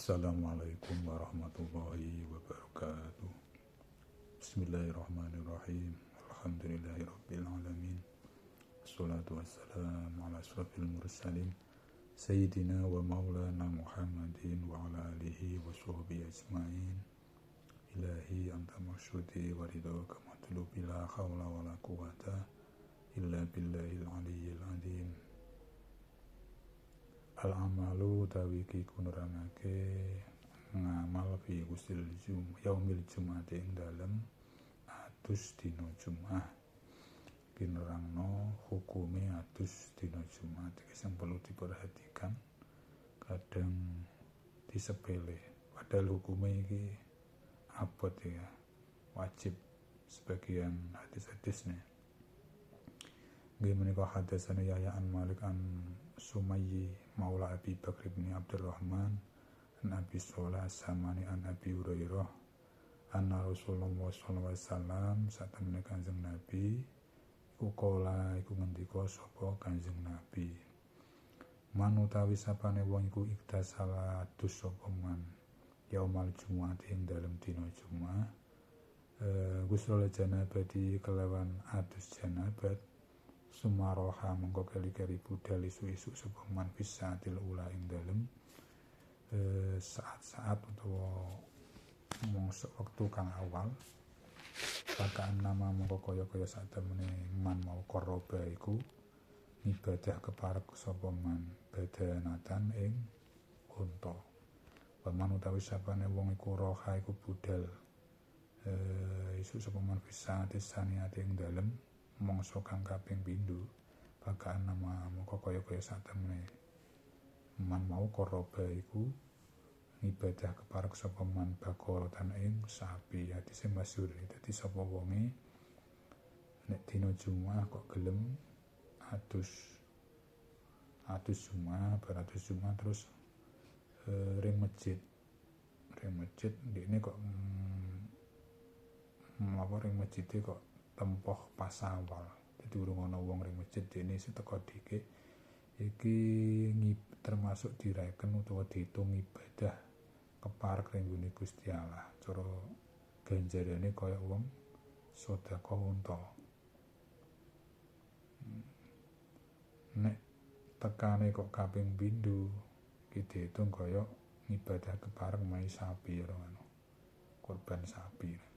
Assalamualaikum warahmatullahi wabarakatuh. Bismillahirrahmanirrahim. Alhamdulillahirabbil alamin. Wassalatu wassalamu ala asyrafil mursalin sayyidina wa maulana Muhammadin wa ala alihi wa sahbihi ajmain. Ilahi anta maksudi wa ridhaka matlubi la haula wa la quwata illa billahil aliyyil azim. Al-amalu tawiki kunurangake ngamal fi gusil yaumil jum'ati ing dalem atus dina Jumat. Kinurangno hukume atus dina Jumat iki sing perlu diperhatikan. Kadang disepele padahal hukume iki abot ya, wajib sebagian hadis-hadisnya. Nggih menika hadasane Yahya an Malik an Sumayyi maula Abi Bakr bin Abdurrahman an Abi Shalih as-Samani an Abi Hurairah anna Rasulullah sallallahu alaihi wasallam satemene Kanjeng Nabi iku kala iku ngendika sapa Kanjeng Nabi man utawi sapane wong iku iktasala dus sapa man yaumal Jumat ing dalem dina Jumat gusul janabati kelawan adus janabat sumaroha mengko keli-keli budal isu-isu sapa man bisatil ula ing dalem saat-saat utawa mangsa wektu kang awal pakaan nama mengko kaya-kaya satemene man mau koroba iku ibadah keparek sapa man badanatan ing unta paman utawi sapane wong iku roha iku budal isu sapa man bisatil saniyati ing dalem mangsa kang kaping pindho bakaan nama mengko kaya-kaya satemene man mau koroba iku ibadah keparek sapa man bakorotan ing sapi hadise masyhur. Dadi sapa wonge nek dina Jumat kok gelem adus Jumat beratus Jumat terus ring masjid ndekne kok ring masjide kok tempoh pas awal. Dadi urung ana wong ring masjid dene sing teko dikik iki termasuk direken utawa diitung ibadah keparek ring gune Gusti Allah. Cara ganjarane kaya wong sedekah unta. Nek tekane kok kaping pindho iki diitung kaya ibadah keparek mai sapi ngono. Korban sapi.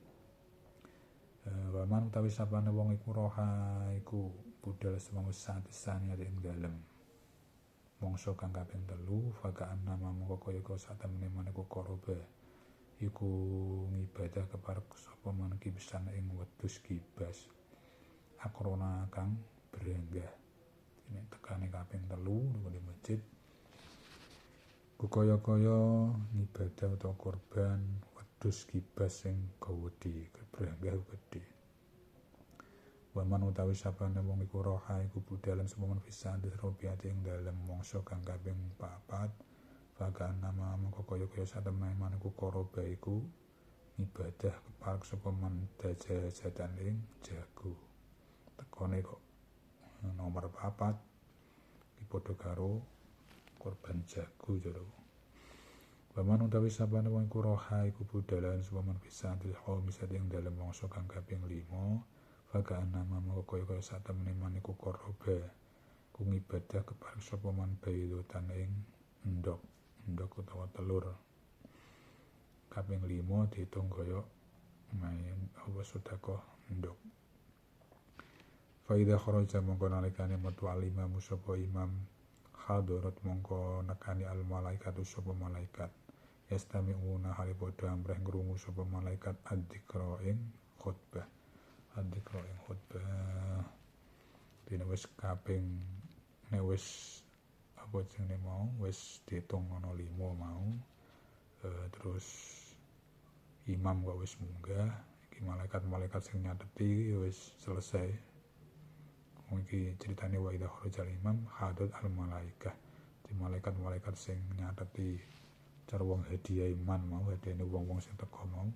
Waman utawi sapane wong iku roha iku budal semangsa satisane ing dalem mangsa kang kaping 3 fakaan nama mengko kaya satemene maneka koroba iku ngibadah keparek sapa man kibisan ing wedhus kibas akrona kang berenggah nek tekane kaping 3 di masjid kaya-kaya ngibadah utawa korban wedhus kibas sing gawedhe berenggah gedhe. Waman utawi sapane wong iku roha iku budhalan semono pisan disrobiate ing dalem mangsa kang kaping 4 bagan nama mengko kaya-kaya satemene manku koroba iku ibadah keparek sapa man dajatan ing jago. Tekone kok nomor 4 iki padha karo korban jago jare. Waman utawi sapane wong iku roha iku budhalan sapa man pisan disrobiate ing dalem mangsa kang kaping 5 bagaan nama mengko kaya satemene maniku koroba ku ibadah keparek sapa man bayutan ing endok utawa telur kaping 5 diitung kaya main apa sedekah endok. Faida kharaja mongko nalikane metu alimam sapa imam hadirat mongko nekani al malaikatu sapa malaikat yastami'una hale padha amreh ngrungu sapa malaikat adzikra ing khutbah dene wis kaping nek wis apa jenenge mau wis diitung ana 5 mau terus imam kok wis munggah iki malaikat sing nyateti wis selesai. Iki ceritane wa idza kharajal imam hadat al malaikah di malaikat sing nyateti cara wong hadiah iman mau hadene wong-wong sing teko mau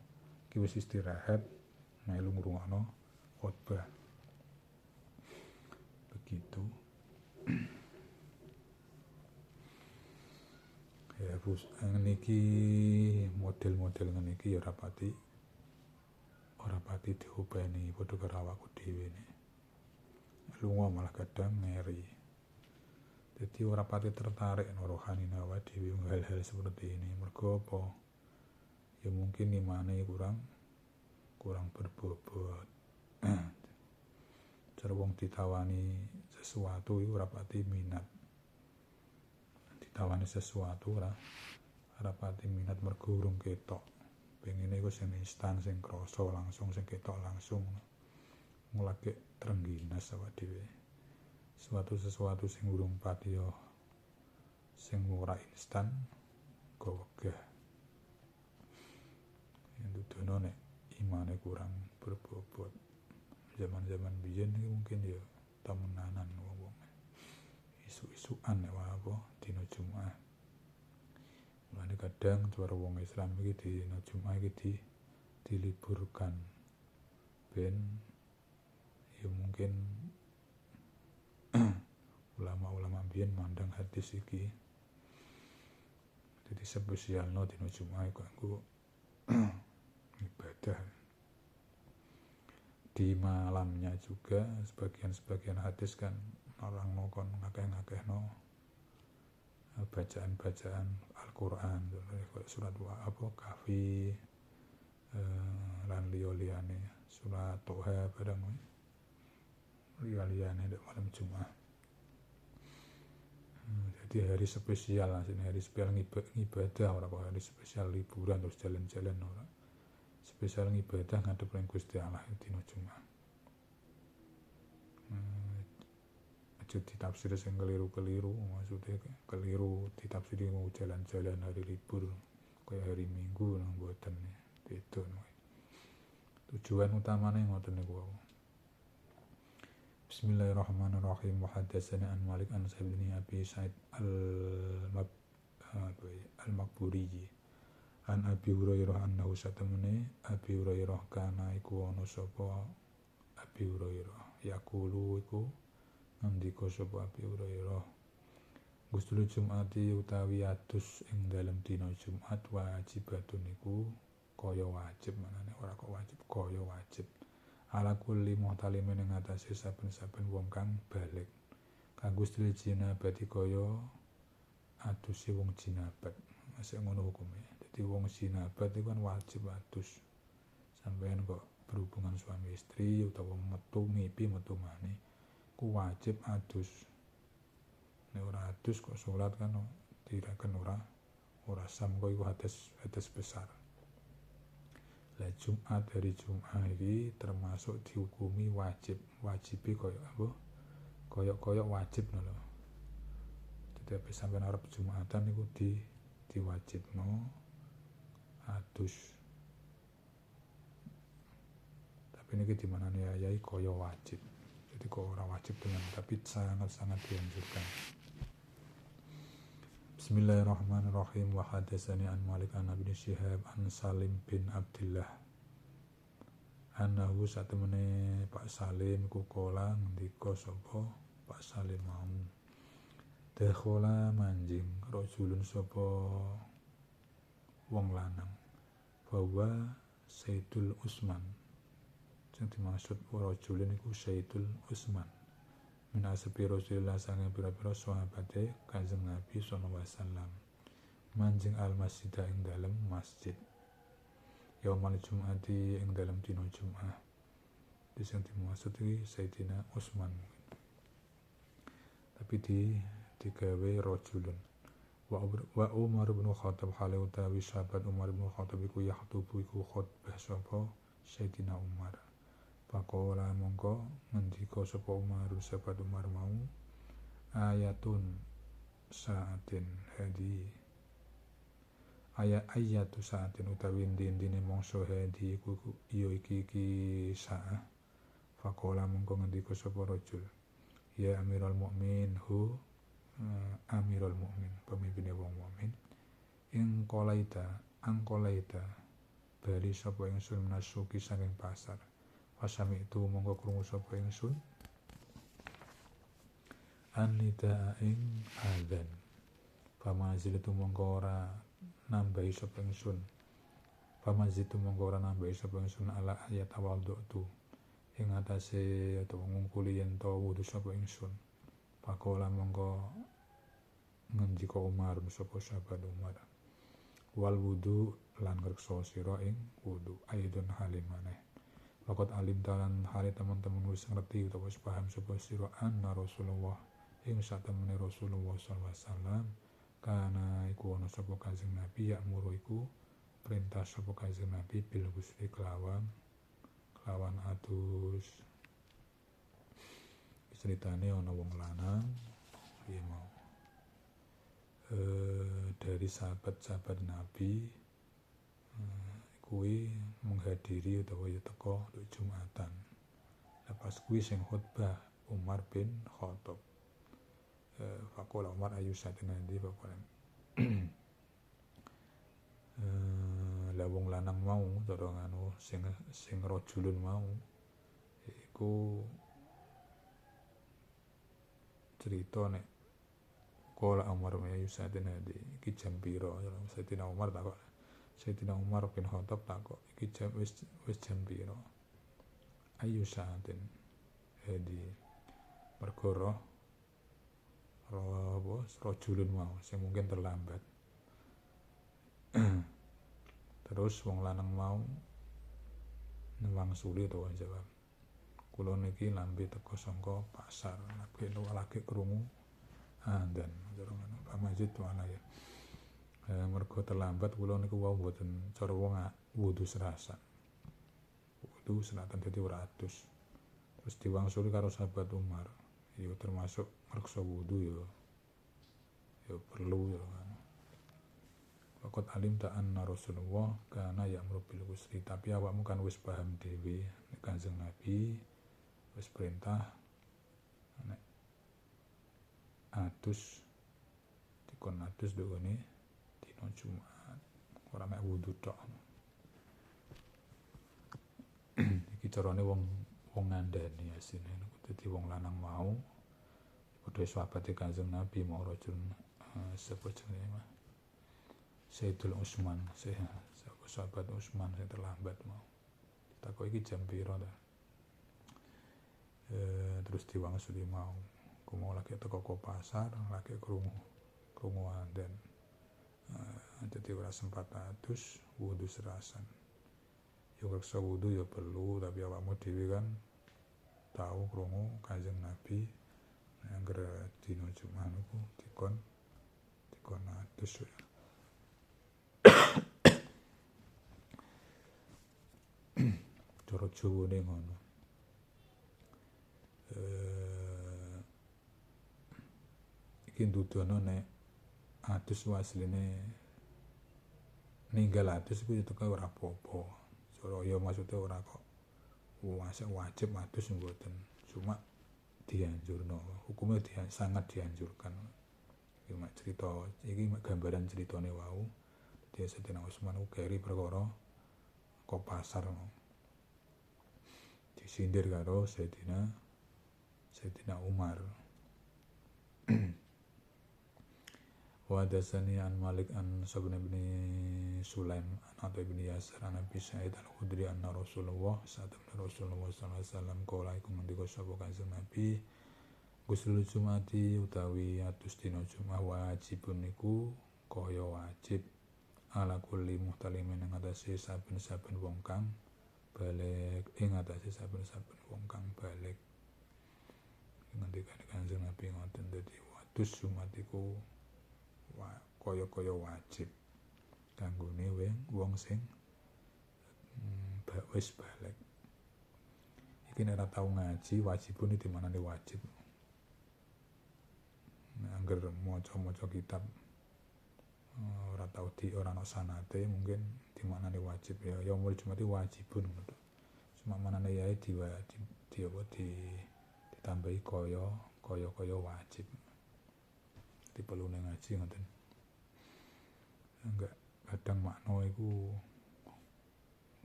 iki wis istirahat melu ngrungokno khotbah begitu. Ya niki model-model ngene iki ya ora pati diopeni padha karo awakku dhewe ne. Lunga malah kadang ngeri. Jadi ora pati tertarik rohani awake dhewe hal-hal seperti ini. Mergo apa? Ya mungkin imane kurang berbobot. Cara wong ditawani sesuatu iku ora pati minat. Ditawani sesuatu ora pati minat mergo urung ketok. Pengine iku sing instan, sing krasa langsung, sing ketok langsung. Mulake trengginas awake dhewe. Sesuatu sing urung pati yo sing ora instan kok wegah. Yen dudono nek imane kurang berbobot. Zaman-zaman biyen iki mungkin ya temenanan wong-wong. Isu-isukan nek apa dina Jumat. Mulane kadang cara wong Islam iki dina Jumat iki diliburkan. Ben ya mungkin ulama-ulama biyen mandang hadis iki jadi spesialno dina Jumat kanggo ibadah. Di malamnya juga sebagian hadis kan orang ngokon ngakeh-ngakehno bacaan-bacaan Al-Qur'an surat Kahfi lan liya-liyane surat Toha barang liya-liyane nek malam Jumat. Jadi hari spesial hari spesial ibadah ora kok hari spesial liburan terus jalan-jalan ora. Spesial ibadah ngadep ning Gusti Allah dina Jumat. Aja ditafsir sing keliru-keliru, maksudnya keliru ditafsiri mau jalan-jalan hari libur kaya hari Minggu nang mboten beda. Tujuan utamane ngoten niku. Bismillahirrahmanirrahim. Wa haddatsana an Malik an Sa'id bin Abi Sa'id al-Maqburi an Abi Hurairah annahu satamane Abi Hurairah kana iku ana sapa Abi Hurairah yaqulu iku ngendika sapa Abi Hurairah Gusul Jumati utawi adus ing dalem dina Jumat wajibatun iku kaya wajib manane ora kok wajib kaya wajib ala kulli muhtalimin ing atase saben-saben wong kang balik kanggo sedaya jinabati kaya aduse wong jinabat masih ngono hukume. Jadi wong jinabat itu kan wajib adus sampeyan kok berhubungan suami istri utawa metu ngipi metu mani ku wajib adus. Nek ora adus kok salat kan diraken ora sam kok iku hadas besar. Lah Jumat hari Jumat iki termasuk dihukumi wajibe kaya apa? Kaya wajib lho. Dadi sampeyan arep Jumatan niku diwajibno adus. Tapi niki dimanani ayai kaya wajib. Jadi kok ora wajib tenan, tapi sangat-sangat dianjurkan. Bismillahirrahmanirrahim. Wa hadatsani an Malik an Abi Syihab an Salim bin Abdullah. Anahu satemene Pak Salim iku kala ngendika sapa Pak Salim mau. Dakhala manjing rajulun sapa wong lanang. Bahwa Sayyidul Utsman. Sing dimaksud rajulun iku Sayyidul Utsman. Min ashabi Rasulillah sange pira-pira sahabate Kanjeng Nabi sallallahu alaihi wasallam. Manjing al-masjid ing dalem masjid. Yaumal Jum'ati ing dalem dina Jumat. Sing dimaksud iki Sayyidina Utsman. Tapi digawe rajulun. Wa Umar bin Khattab hale utawi sahabat Umar bin Khattab iku yaktubu iku khutbah sapa Sayyidina Umar. Pakola mongko ngendika sapa Umar sahabat Umar mau ayatun saatin hadi ayatu saatin utawi ndine mangsa hadi iku ya iki saah. Pakola mongko ngendika sapa rajul ya Amirul Mukmin Amirul Mukmin pemimpine wong mukmin angkolaita bali sapa ingsun nasuki saking pasar. Pasami itu monggo krungu sapa ingsun anida ing adzan Pamazitu mongko ora nambahi sapa ingsun ala ayat tawadhu ing atase utawa ngungkuli yen to wudu sapa ingsun. Pakola mongko ngendika Umar sapa sahabat Umar, wal wudu lan ngreksa sira ing wudu aidun halimane. Pakot alim talan hale teman-teman wis ngerti utawa wis paham sapa sira anna Rasulullah ing satemene Rasulullah sallallahu alaihi wasallam kana iku ana sapa Kanjeng Nabi yakmuru iku perintah sapa Kanjeng Nabi bil ghusli kelawan adus. Ceritane ana wong lanang piye mau dari sahabat-sahabat Nabi kuwi menghadiri utawa ya teko Jumatan. Lepas kuwi sing khutbah Umar bin Khattab. Faqala Umar ayu satina ndi pokoknya. Lah wong lanang mau cara ngono sing rajulun mau iku cerita nek kala Umar ayu satina ndi iki jam pira. Sayyidina Umar takok. Sayyidina Umar bin Khattab takok iki jam wis jam pira. Ayu saatin. Jadi perkara rajulun mau sing mungkin terlambat. Terus wong lanang mau newangsuli utawa jawab, kula niki lambe teko saka pasar, lagi krungu adzan cara ngono. Pamajid ana ya. Mergo terlambat kula niku wau mboten cara wong wudu serasan. Wudu senatan dadi ora adus. Terus diwangsuli karo sahabat Umar. Ya termasuk ngreksa wudu ya perlu ya kan. Waqat alim ta anna Rasulullah kana ya'muru bil ghusli, tapi awakmu kan wis paham dhewe nek Kanjeng Nabi wis perintah nek adus dikon adus dene dina Jumat ora mek wudu tok. Iki carane wong ngandani asine dadi wong lanang mau padha sahabate Kanjeng Nabi mau rajul sapa jenenge mah Sayyidul Utsman, sahabat Utsman sing terlambat mau. Takok iki jam pira ta? Terus diwangsuli mau. Ku mau lagi teko pasar, lagi krungu adzan. Jadi ora sempat adus wudu serasan. Yo ngreksa wudu ya perlu, tapi awakmu dhewe kan tahu krungu Kanjeng Nabi angger dina Jumat niku dikon adus. Cara Jawane ngono. Iki ndudono nek adus asline ninggal adus iku teko ora apa-apa. Cara ya maksude ora kok wajib adus mboten. Cuma dianjurno, hukumnya sangat dianjurkan. Iki mak cerita, iki gambaran ceritane wau. Dadi Sayyidina Utsman ku keri perkara kok pasar disindir karo Sayyidina Umar. Wa dasani an Malik an Sabun bin Sulaim an Ibn Yasir an Abi Sa'id al-Khudri anna Rasulullah sallallahu alaihi wasallam qala iku ngendika sapa Kanjeng Nabi Gusul Jumati utawi adus dina Jumat wajibun niku kaya wajib ala kulli muhtalimin ing atase saben-saben wong kang balik ing atase saben-saben wong kang balik. Ngendikane Kanjeng Nabi ngoten dadi adus Jumat iku kaya wajib kanggone wong sing wis balik. Iki nek ora tau ngaji wajibune di manane wajib. Angger maca kitab ora tau ora ana sanate mungkin di manane wajib ya yaumul Jumat wajibun ngono. Cuma manane yae ditambahi kaya wajib. Dipelune ngaji ngoten. Enggak kadang makna iku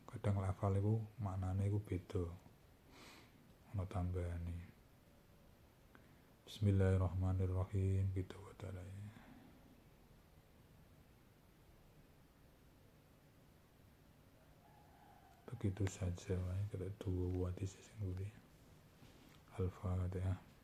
kadang lafal iku maknane iku beda ana tambahane. Bismillahirrahmanirrahim gitu wae. begitu saja wae, kita dua hadis sing kuwi. Al-Fatihah.